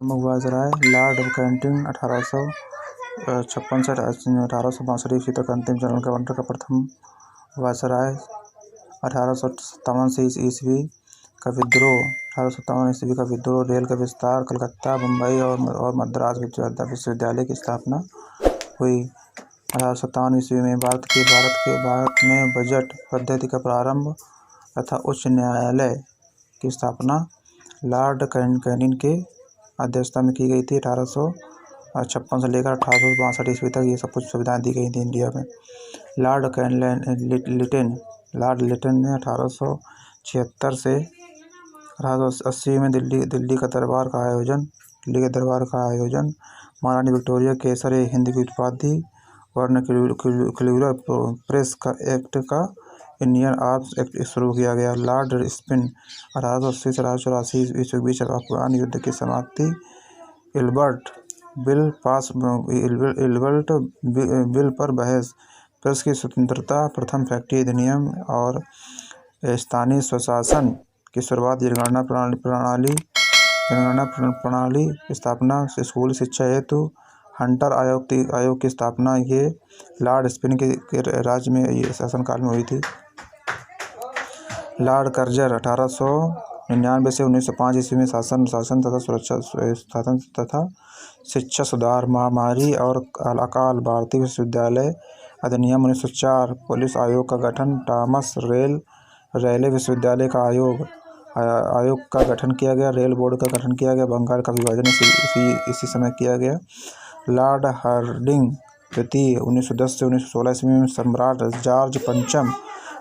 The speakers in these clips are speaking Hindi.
वायसराय लॉर्ड कैंटिन 1856 से 1862 ईस्वी तक अंतिम जनरल गवर्नर का प्रथम वायसराय। 1857 ईस्वी का विद्रोह 1857 रेल का विस्तार, कलकत्ता, मुंबई और मद्रास विश्वविद्यालय की स्थापना हुई। 1857 ईस्वी में भारत में बजट पद्धति का प्रारंभ तथा उच्च न्यायालय की स्थापना लॉर्ड कैनिंग के अध्यक्षता में की गई थी। 1856 से लेकर 1862 ईस्वी तक ये सब कुछ सुविधाएं दी गई थी इंडिया में। लॉर्ड लिटन ने 1876 से 1880 में दिल्ली के दरबार का आयोजन महारानी विक्टोरिया केसर हिंद की उपाधि, वर्नाक्यूलर प्रेस का एक्ट का इंडियन आर्म्स एक्ट शुरू किया गया। लॉर्ड स्पिन 1880 से 1884 ईस्वी के बीच अफगान युद्ध की समाप्ति, इल्बर्ट बिल पर बहस, प्रेस की स्वतंत्रता, प्रथम फैक्ट्री अधिनियम और स्थानीय स्वशासन की शुरुआत, जनगणना प्रणाली की स्थापना, स्कूली शिक्षा हेतु हंटर आयोग की स्थापना, ये लॉर्ड स्पिन के राज्य में ये शासनकाल में हुई थी। लॉर्ड कर्जर 1899 से 1905 ईस्वी में शासन तथा शिक्षा सुधार, महामारी और अकाल, भारतीय विश्वविद्यालय अधिनियम 1904, पुलिस आयोग का गठन, थॉमस रेले विश्वविद्यालय का आयोग का गठन किया गया, रेल बोर्ड का गठन किया गया, बंगाल का विभाजन इसी समय किया गया। लॉर्ड हार्डिंग द्वितीय 1910 से 1916 ईस्वी में सम्राट जॉर्ज पंचम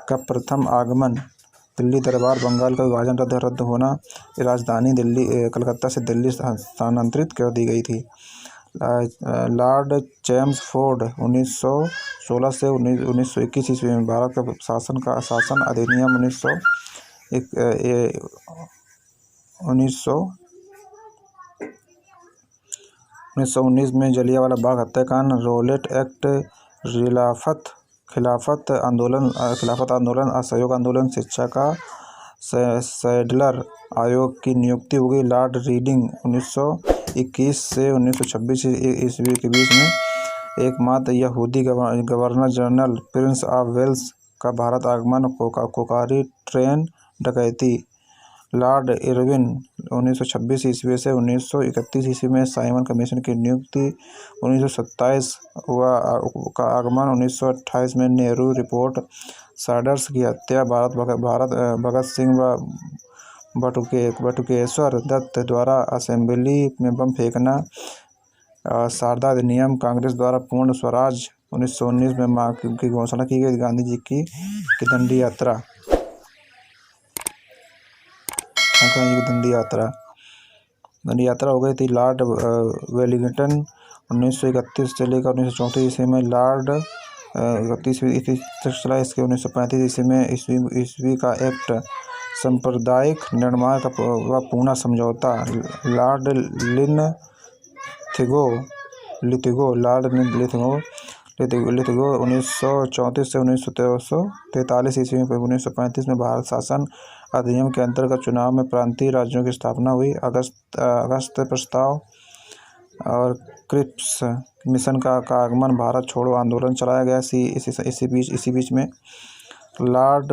का प्रथम आगमन, दिल्ली दरबार, बंगाल का विभाजन रद्द होना, राजधानी कलकत्ता से दिल्ली स्थानांतरित कर दी गई थी। लॉर्ड चैम्सफोर्ड 1916 से 1921 ईस्वी में भारत का शासन अधिनियम 1919 में जलियांवाला बाग हत्याकांड, रोलेट एक्ट, खिलाफत आंदोलन, असहयोग आंदोलन, शिक्षा का सैडलर आयोग की नियुक्ति हो गई। लॉर्ड रीडिंग 1921 से 1926 ईस्वी के बीच में एकमात्र यहूदी governor general, Prince of Wales का भारत आगमन, कोकारी ट्रेन डकैती। लॉर्ड इरविन 1926 ईस्वी से 1931 ईस्वी में साइमन कमीशन की नियुक्ति। 1927 का आगमन, 1928 में नेहरू रिपोर्ट, साडर्स की हत्या, भगत सिंह व बटुकेश्वर दत्त द्वारा असेंबली में बम फेंकना, शारदा अधिनियम, कांग्रेस द्वारा पूर्ण स्वराज 1919 में मां की घोषणा की गई, गांधी जी की दंडी यात्रा हो गई थी। लॉर्ड वेलिंगटन 1931 से लेकर 1934 ईस्वी में, लॉर्ड 31 ईस्वी तक चला। इसके 1935 ईस्वी का एक्ट, सांप्रदायिक निर्माण का व पूना समझौता। लॉर्ड लिथिगो 1934 से 1943 ईस्वी में। 1935 में भारत शासन अधिनियम के अंतर्गत चुनाव में प्रांतीय राज्यों की स्थापना हुई। अगस्त प्रस्ताव और क्रिप्स मिशन का आगमन, भारत छोड़ो आंदोलन चलाया गया इसी बीच में। लॉर्ड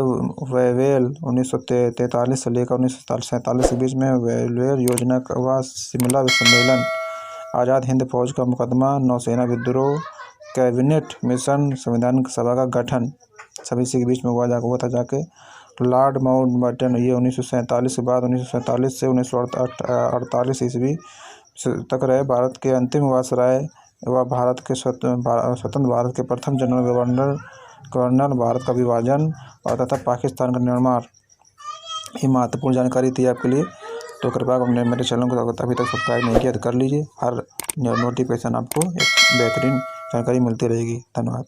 वेवेल 1943 से लेकर 1947 के बीच में, वेलवेयर योजना व शिमला सम्मेलन, आज़ाद हिंद फौज का मुकदमा, नौसेना विद्रोह, कैबिनेट मिशन, संविधान सभा का गठन, सभी के बीच में हुआ था जाके। लॉर्ड माउंटबेटन ये 1947 के बाद 1947 से 1948 ईस्वी तक रहे, भारत के अंतिम वायसराय व भारत के स्वतंत्र भारत के प्रथम जनरल गवर्नर। भारत का विभाजन और तथा पाकिस्तान का निर्माण, ये महत्वपूर्ण जानकारी थी आपके लिए। तो कृपया मेरे चैनल को अभी तक सब्सक्राइब नहीं किया तो कर लीजिए। हर नोटिफिकेशन आपको एक बेहतरीन जानकारी मिलती रहेगी। धन्यवाद।